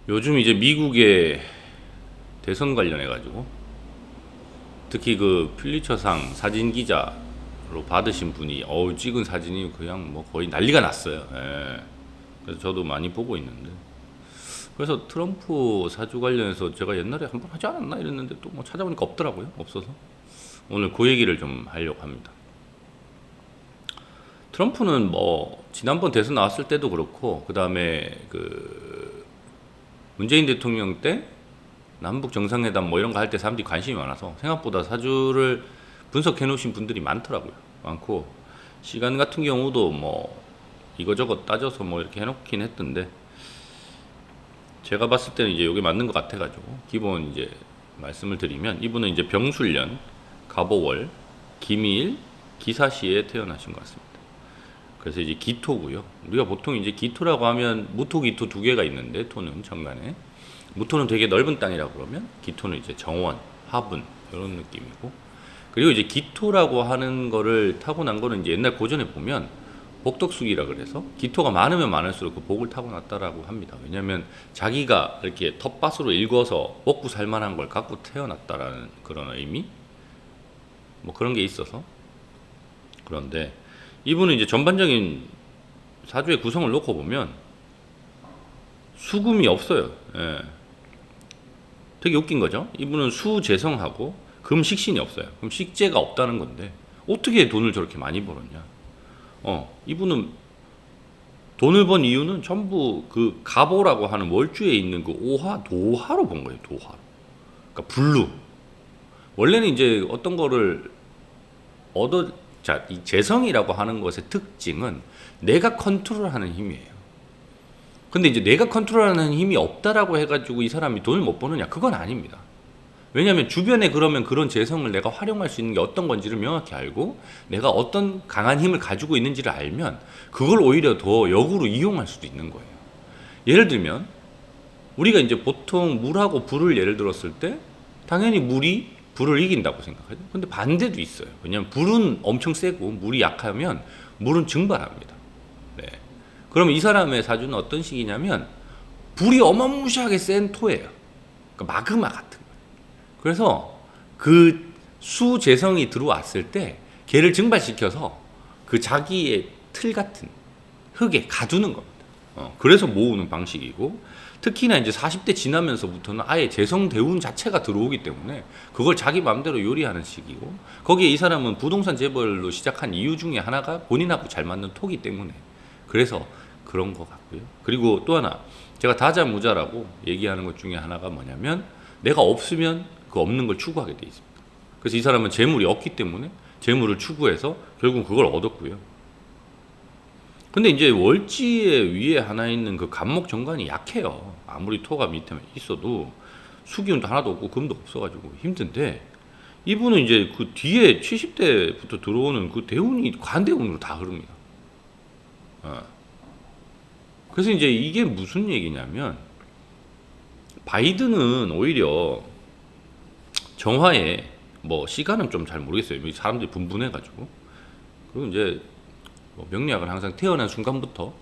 요즘 이제 미국의 대선 관련해 가지고 특히 그 퓰리처상 사진 기자로 받으신 분이 찍은 사진이 그냥 뭐 거의 난리가 났어요. 예. 그래서 저도 많이 보고 있는데, 그래서 트럼프 사주 관련해서 제가 옛날에 한번 하지 않았나 이랬는데 또 뭐 찾아보니까 없더라고요. 없어서 오늘 그 얘기를 좀 하려고 합니다. 트럼프는 뭐 지난번 대선 나왔을 때도 그렇고, 그 다음에 그 문재인 대통령 때 남북 정상회담 뭐 이런 거 할 때 사람들이 관심이 많아서 생각보다 사주를 분석해 놓으신 분들이 많더라고요. 많고, 시간 같은 경우도 뭐 이거저거 따져서 뭐 이렇게 해놓긴 했던데, 제가 봤을 때는 이제 이게 맞는 것 같아가지고 기본 이제 말씀을 드리면, 이분은 이제 병술년, 갑오월, 기미일, 기사시에 태어나신 것 같습니다. 그래서 이제 기토고요. 우리가 보통 이제 기토라고 하면 무토, 기토 두 개가 있는데, 토는 정간에, 무토는 되게 넓은 땅이라고 그러면, 기토는 이제 정원, 화분 이런 느낌이고, 그리고 이제 기토라고 하는 거를 타고난 거는 이제 옛날 고전에 보면 복덕숙이라 그래서 기토가 많으면 많을수록 그 복을 타고났다라고 합니다. 왜냐하면 자기가 이렇게 텃밭으로 일궈서 먹고 살만한 걸 갖고 태어났다라는 그런 의미, 뭐 그런 게 있어서. 그런데 이분은 이제 전반적인 사주의 구성을 놓고 보면 수금이 없어요. 예. 되게 웃긴 거죠. 이분은 수재성하고 금식신이 없어요. 그럼 식재가 없다는 건데 어떻게 돈을 저렇게 많이 벌었냐. 이분은 돈을 번 이유는 전부 그 갑오라고 하는 월주에 있는 그 오화, 도화로 본 거예요. 도화. 그러니까 불루. 원래는 이제 어떤 거를 이 재성이라고 하는 것의 특징은 내가 컨트롤하는 힘이에요. 근데 이제 내가 컨트롤하는 힘이 없다라고 해가지고 이 사람이 돈을 못 버느냐? 그건 아닙니다. 왜냐하면 주변에 그러면 그런 재성을 내가 활용할 수 있는 게 어떤 건지를 명확히 알고, 내가 어떤 강한 힘을 가지고 있는지를 알면 그걸 오히려 더 역으로 이용할 수도 있는 거예요. 예를 들면 우리가 이제 보통 물하고 불을 예를 들었을 때 당연히 물이 불을 이긴다고 생각하죠. 근데 반대도 있어요. 왜냐하면 불은 엄청 세고 물이 약하면 물은 증발합니다. 네. 그럼 이 사람의 사주는 어떤 식이냐면 불이 어마무시하게 센 토예요. 그러니까 마그마 같은 거예요. 그래서 그 수재성이 들어왔을 때 걔를 증발시켜서 그 자기의 틀 같은 흙에 가두는 겁니다. 그래서 모으는 방식이고, 특히나 이제 40대 지나면서부터는 아예 재성 대운 자체가 들어오기 때문에 그걸 자기 마음대로 요리하는 식이고, 거기에 이 사람은 부동산 재벌로 시작한 이유 중에 하나가 본인하고 잘 맞는 토기 때문에 그래서 그런 것 같고요. 그리고 또 하나, 제가 다자무자라고 얘기하는 것 중에 하나가 뭐냐면 내가 없으면 그 없는 걸 추구하게 돼 있습니다. 그래서 이 사람은 재물이 없기 때문에 재물을 추구해서 결국 그걸 얻었고요. 근데 이제 월지의 위에 하나 있는 그 간목 정관이 약해요. 아무리 토가 밑에 있어도 수기운도 하나도 없고 금도 없어가지고 힘든데, 이분은 이제 그 뒤에 70대부터 들어오는 그 대운이 관대운으로 다 흐릅니다. 그래서 이제 이게 무슨 얘기냐면, 바이든은 오히려 정화에 뭐 시간은 좀 잘 모르겠어요. 사람들이 분분해가지고. 그리고 이제 뭐 명리학은 항상 태어난 순간부터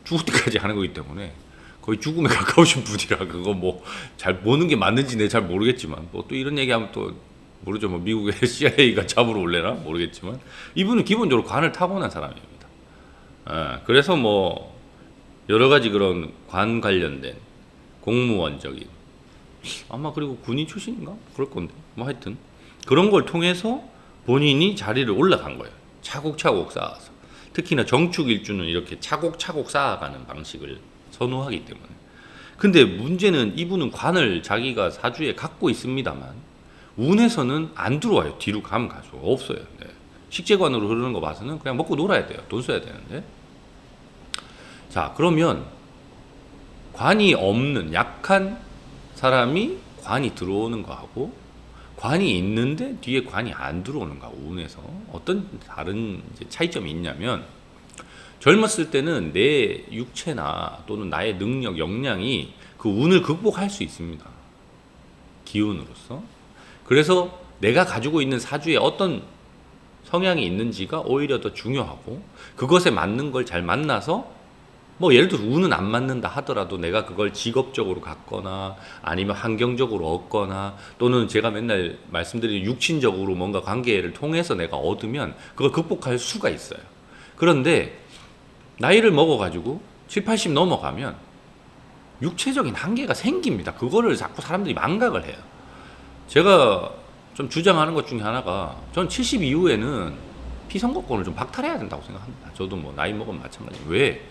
죽을 때까지 하는 거기 때문에 거의 죽음에 가까우신 분이라, 그거 뭐 잘 보는 게 맞는지 내 잘 모르겠지만, 뭐 또 이런 얘기하면 또 모르죠. 뭐 미국의 CIA가 잡으러 올래나 모르겠지만, 이분은 기본적으로 관을 타고난 사람입니다. 그래서 뭐 여러 가지 그런 관 관련된 공무원적인, 아마 그리고 군인 출신인가 그럴 건데, 뭐 하여튼 그런 걸 통해서 본인이 자리를 올라간 거예요. 차곡차곡 쌓아서. 특히나 정축일주는 이렇게 차곡차곡 쌓아가는 방식을 선호하기 때문에. 근데 문제는 이분은 관을 자기가 사주에 갖고 있습니다만 운에서는 안 들어와요. 뒤로 가면 갈수록 없어요. 네. 식재관으로 흐르는 거 봐서는 그냥 먹고 놀아야 돼요. 돈 써야 되는데. 자, 그러면 관이 없는 약한 사람이 관이 들어오는 거하고, 관이 있는데 뒤에 관이 안 들어오는 거하고 운에서 어떤 다른 이제 차이점이 있냐면, 젊었을 때는 내 육체나 또는 나의 능력, 역량이 그 운을 극복할 수 있습니다. 기운으로서. 그래서 내가 가지고 있는 사주에 어떤 성향이 있는지가 오히려 더 중요하고, 그것에 맞는 걸 잘 만나서 뭐 예를 들어서 운은 안 맞는다 하더라도 내가 그걸 직업적으로 갖거나 아니면 환경적으로 얻거나 또는 제가 맨날 말씀드린 육신적으로 뭔가 관계를 통해서 내가 얻으면 그걸 극복할 수가 있어요. 그런데 나이를 먹어가지고 7, 80 넘어가면 육체적인 한계가 생깁니다. 그거를 자꾸 사람들이 망각을 해요. 제가 좀 주장하는 것 중에 하나가 전 70 이후에는 피선거권을 좀 박탈해야 된다고 생각합니다. 저도 뭐 나이 먹으면 마찬가지예요. 왜?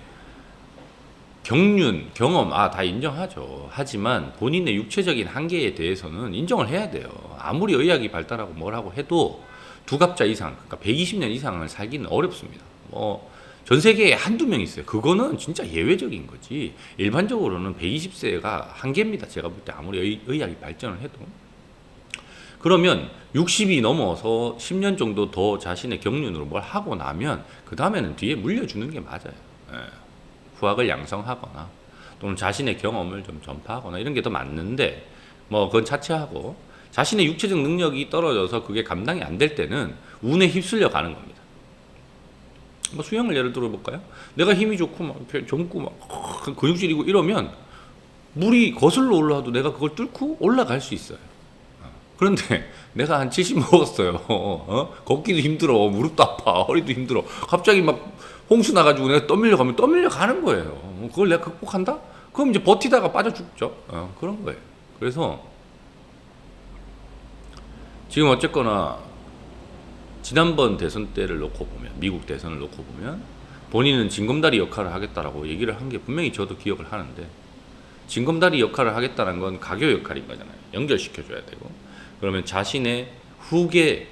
경륜, 경험, 다 인정하죠. 하지만 본인의 육체적인 한계에 대해서는 인정을 해야 돼요. 아무리 의학이 발달하고 뭐라고 해도 두갑자 이상, 그러니까 120년 이상을 살기는 어렵습니다. 전 세계에 한두 명 있어요. 그거는 진짜 예외적인 거지. 일반적으로는 120세가 한계입니다. 제가 볼 때 아무리 의학이 발전을 해도. 그러면 60이 넘어서 10년 정도 더 자신의 경륜으로 뭘 하고 나면 그 다음에는 뒤에 물려주는 게 맞아요. 예. 후학을 양성하거나 또는 자신의 경험을 좀 전파하거나 이런 게 더 맞는데 뭐 그건 차치하고 자신의 육체적 능력이 떨어져서 그게 감당이 안 될 때는 운에 휩쓸려 가는 겁니다. 뭐 수영을 예를 들어 볼까요? 내가 힘이 좋고 막 젊고 막 근육질이고 이러면 물이 거슬러 올라와도 내가 그걸 뚫고 올라갈 수 있어요. 그런데 내가 한 70 먹었어요. 걷기도 힘들어. 무릎도 아파. 허리도 힘들어. 갑자기 막 홍수 나가지고 내가 떠밀려 가면 떠밀려 가는 거예요. 그걸 내가 극복한다? 그럼 이제 버티다가 빠져 죽죠. 그런 거예요. 그래서 지금 어쨌거나 지난번 대선 때를 놓고 보면, 미국 대선을 놓고 보면 본인은 징검다리 역할을 하겠다라고 얘기를 한 게 분명히 저도 기억을 하는데, 징검다리 역할을 하겠다는 건 가교 역할인 거잖아요. 연결시켜줘야 되고, 그러면 자신의 후계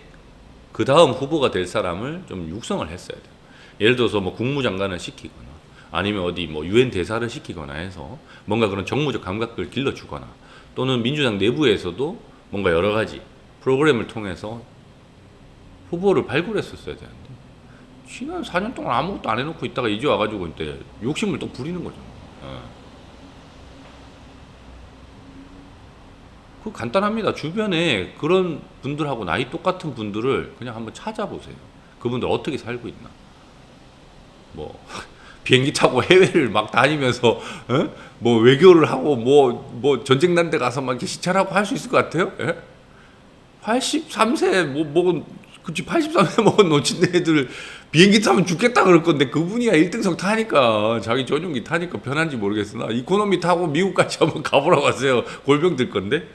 그 다음 후보가 될 사람을 좀 육성을 했어야 돼요. 예를 들어서 뭐 국무장관을 시키거나 아니면 어디 뭐 유엔 대사를 시키거나 해서 뭔가 그런 정무적 감각을 길러주거나, 또는 민주당 내부에서도 뭔가 여러 가지 프로그램을 통해서 후보를 발굴했었어야 되는데, 지난 4년 동안 아무것도 안 해놓고 있다가 이제 와가지고 이제 욕심을 또 부리는 거죠. 그 간단합니다. 주변에 그런 분들하고 나이 똑같은 분들을 그냥 한번 찾아보세요. 그분들 어떻게 살고 있나. 뭐 비행기 타고 해외를 막 다니면서 뭐 외교를 하고 뭐 전쟁 난 데 가서 막 이렇게 시찰하고 할 수 있을 것 같아요? 예? 83세 그치 83세 먹은 노친 애들 비행기 타면 죽겠다 그럴 건데, 그분이야 1등석 타니까, 자기 전용기 타니까 편한지 모르겠으나 이코노미 타고 미국까지 한번 가보라고 하세요. 골병 들 건데.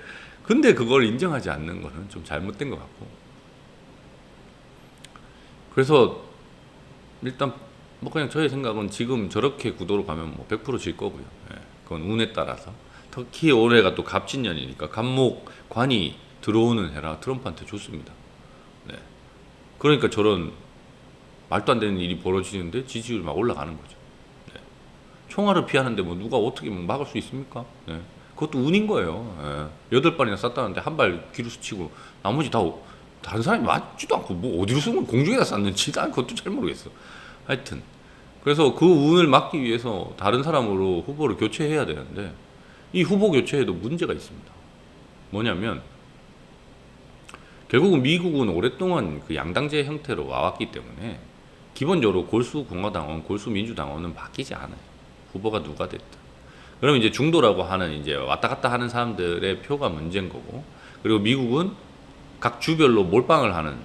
근데 그걸 인정하지 않는 거는 좀 잘못된 것 같고, 그래서 일단 뭐 그냥 저의 생각은 지금 저렇게 구도로 가면 뭐 100%질 거고요. 예, 그건 운에 따라서. 특히 올해가 또 갑진년이니까 갑목 관이 들어오는 해라 트럼프한테 좋습니다. 네. 그러니까 저런 말도 안 되는 일이 벌어지는데 지지율이 막 올라가는 거죠. 네. 총알을 피하는데 뭐 누가 어떻게 뭐 막을 수 있습니까? 네. 그것도 운인 거예요. 예. 8발이나 쐈다는데 한 발 뒤로 스치고 나머지 다 다른 사람이 맞지도 않고 뭐 어디로 쏜 건 공중에다 쐈는지 난 그것도 잘 모르겠어. 하여튼 그래서 그 운을 막기 위해서 다른 사람으로 후보를 교체해야 되는데, 이 후보 교체에도 문제가 있습니다. 뭐냐면 결국은 미국은 오랫동안 그 양당제 형태로 와왔기 때문에 기본적으로 골수 공화당원, 골수 민주당원은 바뀌지 않아요. 후보가 누가 됐든. 그러면 이제 중도라고 하는 이제 왔다 갔다 하는 사람들의 표가 문제인 거고, 그리고 미국은 각 주별로 몰빵을 하는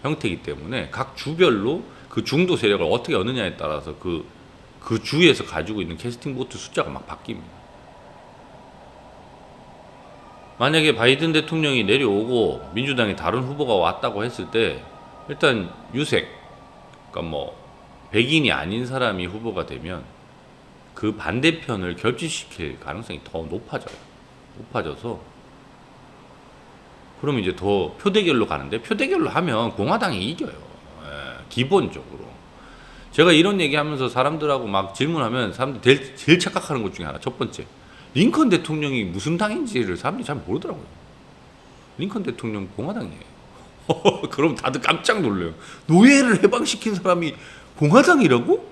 형태이기 때문에 각 주별로 그 중도 세력을 어떻게 얻느냐에 따라서 그 주에서 가지고 있는 캐스팅 보트 숫자가 막 바뀝니다. 만약에 바이든 대통령이 내려오고 민주당에 다른 후보가 왔다고 했을 때, 일단 유색, 그러니까 뭐 백인이 아닌 사람이 후보가 되면 그 반대편을 결집시킬 가능성이 더 높아져서 그러면 이제 더 표대결로 가는데, 표대결로 하면 공화당이 이겨요. 예, 기본적으로. 제가 이런 얘기하면서 사람들하고 막 질문하면 사람들 제일 착각하는 것 중에 하나, 첫 번째, 링컨 대통령이 무슨 당인지를 사람들이 잘 모르더라고요. 링컨 대통령 공화당이에요. 그럼 다들 깜짝 놀래요. 노예를 해방시킨 사람이 공화당이라고?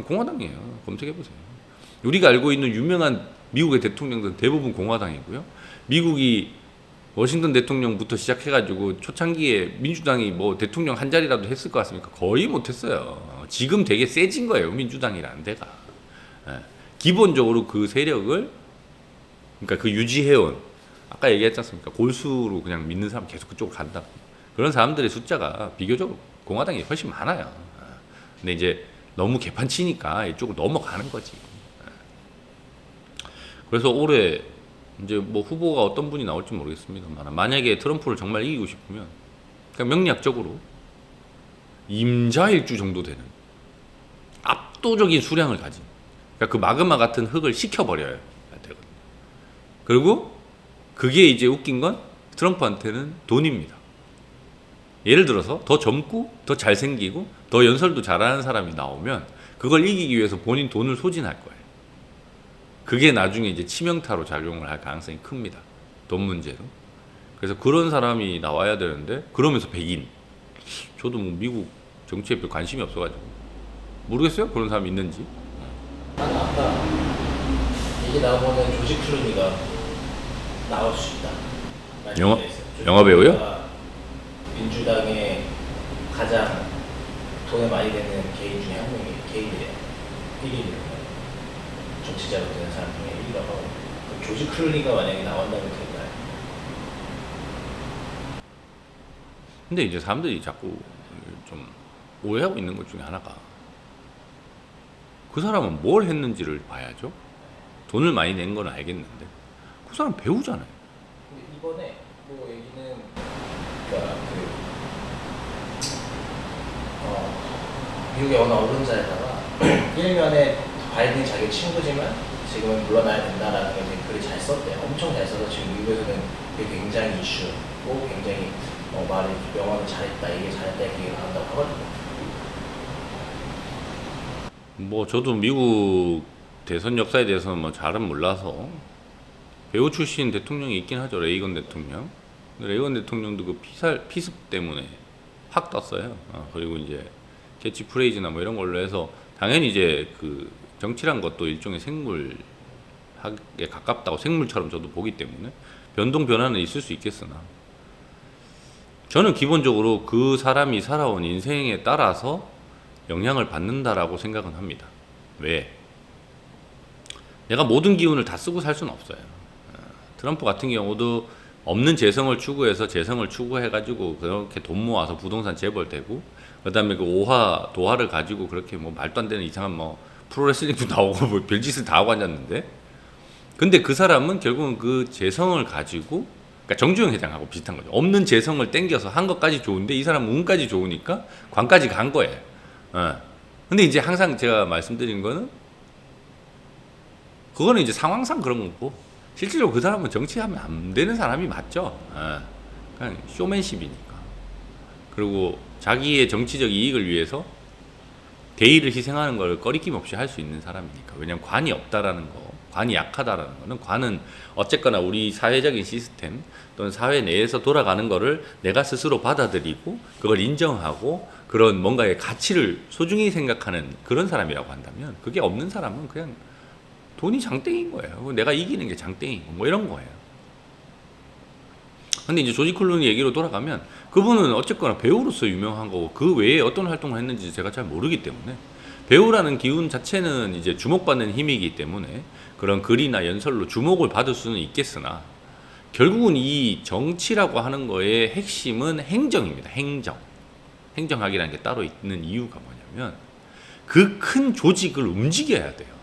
공화당이에요. 검색해보세요. 우리가 알고 있는 유명한 미국의 대통령들은 대부분 공화당이고요. 미국이 워싱턴 대통령부터 시작해가지고 초창기에 민주당이 뭐 대통령 한 자리라도 했을 것 같습니까? 거의 못했어요. 지금 되게 세진 거예요, 민주당이라는 데가. 예. 기본적으로 그 세력을 그러니까 그 유지해온 아까 얘기했지 않습니까? 골수로 그냥 믿는 사람 계속 그쪽으로 간다. 그런 사람들의 숫자가 비교적 공화당이 훨씬 많아요. 예. 근데 이제 너무 개판치니까 이쪽으로 넘어가는 거지. 예. 그래서 올해 이제 뭐 후보가 어떤 분이 나올지 모르겠습니다만 만약에 트럼프를 정말 이기고 싶으면 그냥 명리학적으로 임자일주 정도 되는 압도적인 수량을 가진 그러니까 그 마그마 같은 흙을 식혀버려야 되거든요. 그리고 그게 이제 웃긴 건 트럼프한테는 돈입니다. 예를 들어서 더 젊고 더 잘생기고 더 연설도 잘하는 사람이 나오면 그걸 이기기 위해서 본인 돈을 소진할 거예요. 그게 나중에 이제 치명타로 작용을 할 가능성이 큽니다. 돈 문제로. 그래서 그런 사람이 나와야 되는데 그러면서 백인. 저도 뭐 미국 정치에 별 관심이 없어가지고 모르겠어요. 그런 사람이 있는지. 난 아까 얘기 나오면은 조지 클루니가 나올 수 있다. 영화 배우요? 민주당의 가장 돈을 많이 되는 개인 중에 한 명이 개인이래요. 1위래요. 정치자로 되는 사람 중에 1위라고. 조지 클루니가 만약에 나온다면 될까요? 근데 이제 사람들이 자꾸 좀 오해하고 있는 것 중에 하나가 그 사람은 뭘 했는지를 봐야죠. 돈을 많이 낸 건 알겠는데 그 사람 배우잖아요. 근데 이번에 뭐 얘기는 그러니까 미국의 어느 언론사에다가 일면에 바이든이 자기 친구지만 지금은 물러나야 된다라는 게 글을 잘 썼대요. 엄청 잘 써서 지금 미국에서는 그게 굉장히 이슈고 굉장히 말을 영어는 잘했다, 이게 잘했다 이렇게 얘기를 한다고 하거든요. 뭐 저도 미국 대선 역사에 대해서는 뭐 잘은 몰라서 배우 출신 대통령이 있긴 하죠. 레이건 대통령. 근데 레이건 대통령도 그 피습 때문에 확 떴어요. 그리고 이제 캐치프레이즈나 뭐 이런 걸로 해서 당연히 이제 그 정치란 것도 일종의 생물학에 가깝다고 생물처럼 저도 보기 때문에 변동 변화는 있을 수 있겠으나 저는 기본적으로 그 사람이 살아온 인생에 따라서 영향을 받는다라고 생각은 합니다. 왜? 내가 모든 기운을 다 쓰고 살 수는 없어요. 트럼프 같은 경우도 없는 재성을 추구해서 재성을 추구해가지고 그렇게 돈 모아서 부동산 재벌되고 그다음에 그 도화를 가지고 그렇게 뭐 말도 안 되는 이상한 뭐 프로레슬링도 나오고 뭐 별짓을 다 하고 앉았는데 근데 그 사람은 결국은 그 재성을 가지고 그러니까 정주영 회장하고 비슷한 거죠. 없는 재성을 땡겨서 한 것까지 좋은데 이 사람은 운까지 좋으니까 관까지 간 거예요. 근데 이제 항상 제가 말씀드린 거는 그거는 이제 상황상 그런 거고 실질적으로 그 사람은 정치하면 안 되는 사람이 맞죠. 그냥 쇼맨십이니까. 그리고 자기의 정치적 이익을 위해서 대의를 희생하는 걸 꺼리낌 없이 할 수 있는 사람이니까. 왜냐하면 관이 없다라는 거, 관이 약하다라는 거는 관은 어쨌거나 우리 사회적인 시스템 또는 사회 내에서 돌아가는 거를 내가 스스로 받아들이고 그걸 인정하고 그런 뭔가의 가치를 소중히 생각하는 그런 사람이라고 한다면 그게 없는 사람은 그냥 돈이 장땡인 거예요. 내가 이기는 게 장땡이고 뭐 이런 거예요. 근데 이제 조지 클루니 얘기로 돌아가면 그분은 어쨌거나 배우로서 유명한 거고 그 외에 어떤 활동을 했는지 제가 잘 모르기 때문에 배우라는 기운 자체는 이제 주목받는 힘이기 때문에 그런 글이나 연설로 주목을 받을 수는 있겠으나 결국은 이 정치라고 하는 거의 핵심은 행정입니다. 행정학이라는 게 따로 있는 이유가 뭐냐면 그 큰 조직을 움직여야 돼요.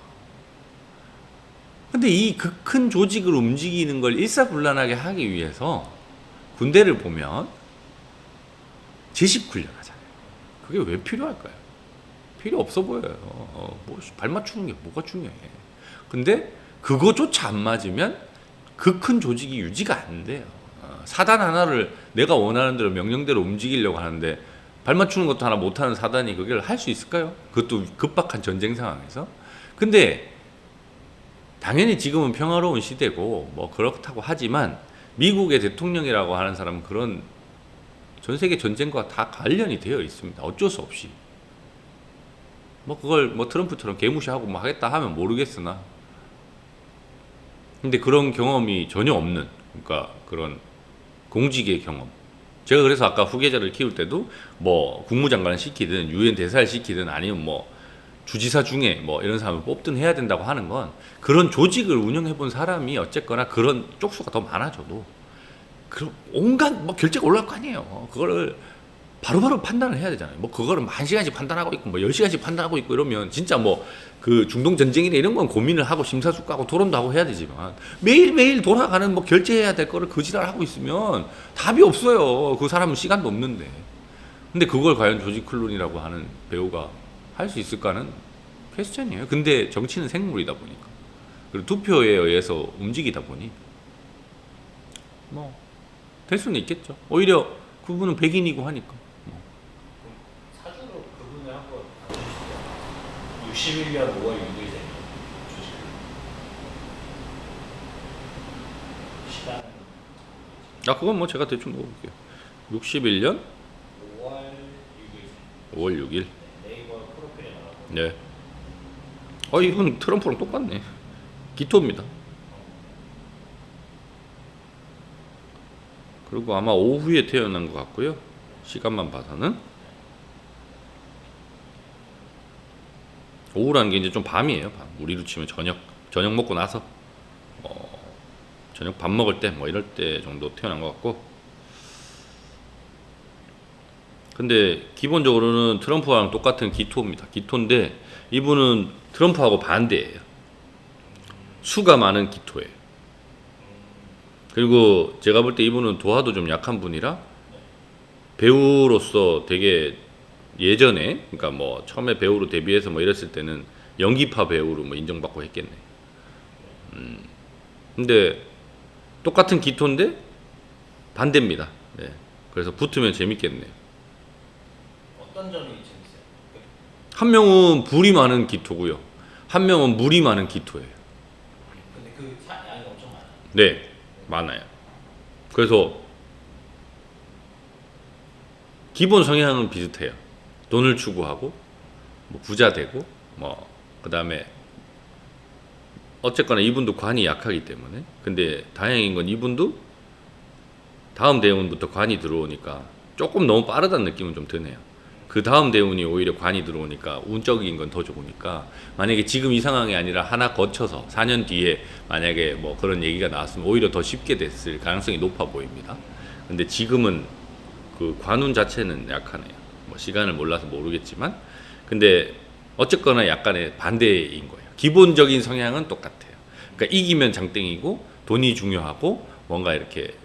근데 이 그 큰 조직을 움직이는 걸 일사불란하게 하기 위해서 군대를 보면 제식 훈련하잖아요. 그게 왜 필요할까요? 필요 없어 보여요. 뭐 발 맞추는 게 뭐가 중요해. 근데 그거조차 안 맞으면 그 큰 조직이 유지가 안 돼요. 사단 하나를 내가 원하는 대로 명령대로 움직이려고 하는데 발 맞추는 것도 하나 못하는 사단이 그걸 할 수 있을까요? 그것도 급박한 전쟁 상황에서. 근데 당연히 지금은 평화로운 시대고 뭐 그렇다고 하지만 미국의 대통령이라고 하는 사람은 그런 전 세계 전쟁과 다 관련이 되어 있습니다. 어쩔 수 없이. 뭐 그걸 뭐 트럼프처럼 개무시하고 뭐 하겠다 하면 모르겠으나 근데 그런 경험이 전혀 없는 그러니까 그런 공직의 경험. 제가 그래서 아까 후계자를 키울 때도 뭐 국무장관을 시키든 유엔 대사를 시키든 아니면 뭐 주지사 중에 뭐 이런 사람을 뽑든 해야 된다고 하는 건 그런 조직을 운영해 본 사람이 어쨌거나 그런 쪽수가 더 많아져도 그런 온갖 뭐 결제가 올라갈 거 아니에요. 그거를 바로바로 판단을 해야 되잖아요. 뭐 그거를 1시간씩 판단하고 있고 뭐 10시간씩 판단하고 있고 이러면 진짜 뭐 그 중동 전쟁이나 이런 건 고민을 하고 심사숙고하고 토론도 하고 해야 되지만 매일매일 돌아가는 뭐 결제해야 될 거를 거지랄 하고 있으면 답이 없어요. 그 사람은 시간도 없는데. 근데 그걸 과연 조지 클루니라고 하는 배우가 할 수 있을까는 퀘스천이에요. 근데 정치는 생물이다 보니까 그리고 투표에 의해서 움직이다 보니 뭐 될 수는 있겠죠. 오히려 그분은 백인이고 하니까. 사주로 그분을 한번 봐주시죠. 61년 5월 6일 생 조직. 시간 아 그건 뭐 제가 대충 넣어볼게요. 61년 5월 6일 5월 6일. 네이버 프로필에 나가고. 네. 이분 트럼프랑 똑같네. 기토입니다. 그리고 아마 오후에 태어난 것 같고요. 시간만 봐서는 오후라는 게 이제 좀 밤이에요. 밤. 우리로 치면 저녁 먹고 나서 저녁 밥 먹을 때 뭐 이럴 때 정도 태어난 것 같고. 근데 기본적으로는 트럼프랑 똑같은 기토입니다. 기토인데 이분은 트럼프하고 반대예요. 수가 많은 기토예요. 그리고 제가 볼 때 이분은 도화도 좀 약한 분이라 배우로서 되게 예전에 그러니까 뭐 처음에 배우로 데뷔해서 뭐 이랬을 때는 연기파 배우로 뭐 인정받고 했겠네. 근데 똑같은 기토인데 반대입니다. 네. 그래서 붙으면 재밌겠네요. 어떤 점이 재밌어요? 한 명은 불이 많은 기토고요. 한 명은 물이 많은 기토예요. 근데 그 양이 엄청 많아요. 네, 많아요. 그래서 기본 성향은 비슷해요. 돈을 추구하고 뭐 부자 되고 뭐 그다음에 어쨌거나 이분도 관이 약하기 때문에 근데 다행인 건 이분도 다음 대운부터 관이 들어오니까 조금 너무 빠르다는 느낌은 좀 드네요. 그 다음 대운이 오히려 관이 들어오니까 운적인 건 더 좋으니까 만약에 지금 이 상황이 아니라 하나 거쳐서 4년 뒤에 만약에 뭐 그런 얘기가 나왔으면 오히려 더 쉽게 됐을 가능성이 높아 보입니다. 근데 지금은 그 관운 자체는 약하네요. 뭐 시간을 몰라서 모르겠지만 근데 어쨌거나 약간의 반대인 거예요. 기본적인 성향은 똑같아요. 그러니까 이기면 장땡이고 돈이 중요하고 뭔가 이렇게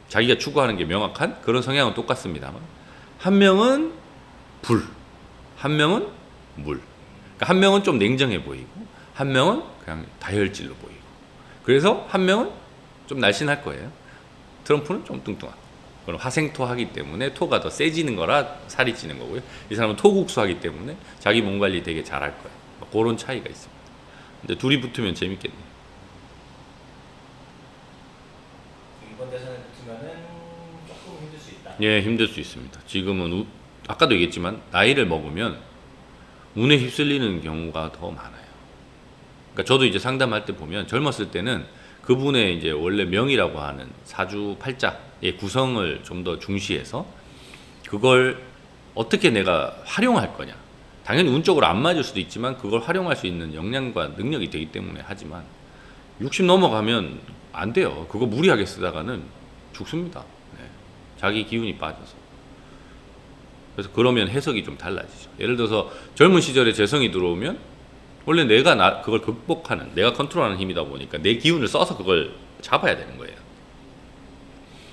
자기가 추구하는 게 명확한 그런 성향은 똑같습니다만 한 명은 불, 한 명은 물. 그러니까 한 명은 좀 냉정해 보이고 한 명은 그냥 다혈질로 보이고 그래서 한 명은 좀 날씬할 거예요. 트럼프는 좀 뚱뚱하고 그럼 화생토하기 때문에 토가 더 세지는 거라 살이 찌는 거고요. 이 사람은 토국수하기 때문에 자기 몸 관리 되게 잘할 거예요. 뭐 그런 차이가 있습니다. 근데 둘이 붙으면 재밌겠네요. 이번 대선에 붙으면은 조금 힘들 수 있다. 예, 힘들 수 있습니다. 지금은 아까도 얘기했지만 나이를 먹으면 운에 휩쓸리는 경우가 더 많아요. 그러니까 저도 이제 상담할 때 보면 젊었을 때는 그분의 이제 원래 명이라고 하는 사주 팔자의 구성을 좀 더 중시해서 그걸 어떻게 내가 활용할 거냐. 당연히 운적으로 안 맞을 수도 있지만 그걸 활용할 수 있는 역량과 능력이 되기 때문에 하지만 60 넘어가면 안 돼요. 그거 무리하게 쓰다가는 죽습니다. 네. 자기 기운이 빠져서. 그래서 그러면 해석이 좀 달라지죠. 예를 들어서 젊은 시절에 재성이 들어오면 원래 내가 그걸 극복하는 내가 컨트롤하는 힘이다 보니까 내 기운을 써서 그걸 잡아야 되는 거예요.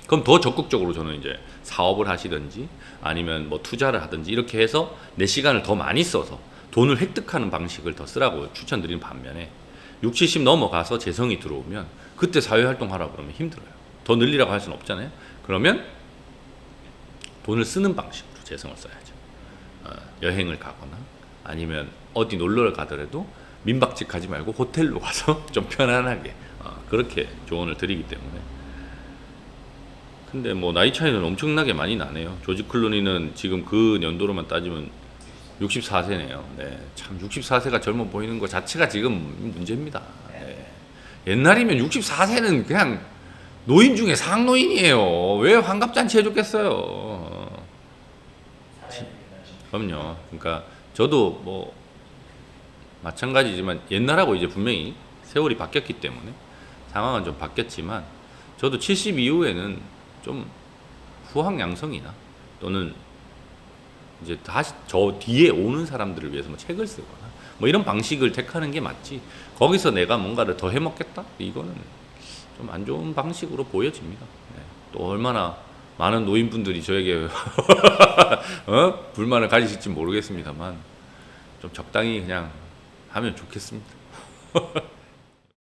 그럼 더 적극적으로 저는 이제 사업을 하시든지 아니면 뭐 투자를 하든지 이렇게 해서 내 시간을 더 많이 써서 돈을 획득하는 방식을 더 쓰라고 추천드리는 반면에 60, 70 넘어가서 재성이 들어오면 그때 사회활동하라 그러면 힘들어요. 더 늘리라고 할 수는 없잖아요. 그러면 돈을 쓰는 방식으로 재성을 써야죠. 여행을 가거나 아니면 어디 놀러를 가더라도 민박집 가지 말고 호텔로 가서 좀 편안하게 그렇게 조언을 드리기 때문에. 근데 뭐 나이 차이는 엄청나게 많이 나네요. 조지 클루니는 지금 그 연도로만 따지면 64세네요. 네, 참 64세가 젊어 보이는 것 자체가 지금 문제입니다. 네. 옛날이면 64세는 그냥 노인 중에 상노인이에요. 왜 환갑잔치 해줬겠어요. 그럼요. 그러니까 저도 뭐 마찬가지지만 옛날하고 이제 분명히 세월이 바뀌었기 때문에 상황은 좀 바뀌었지만 저도 70 이후에는 좀 후황양성이나 또는 이제 다시 저 뒤에 오는 사람들을 위해서 뭐 책을 쓰거나 뭐 이런 방식을 택하는 게 맞지, 거기서 내가 뭔가를 더 해먹겠다? 이거는 좀 안 좋은 방식으로 보여집니다. 네. 또 얼마나 많은 노인분들이 저에게 불만을 가지실지 모르겠습니다만 좀 적당히 그냥 하면 좋겠습니다.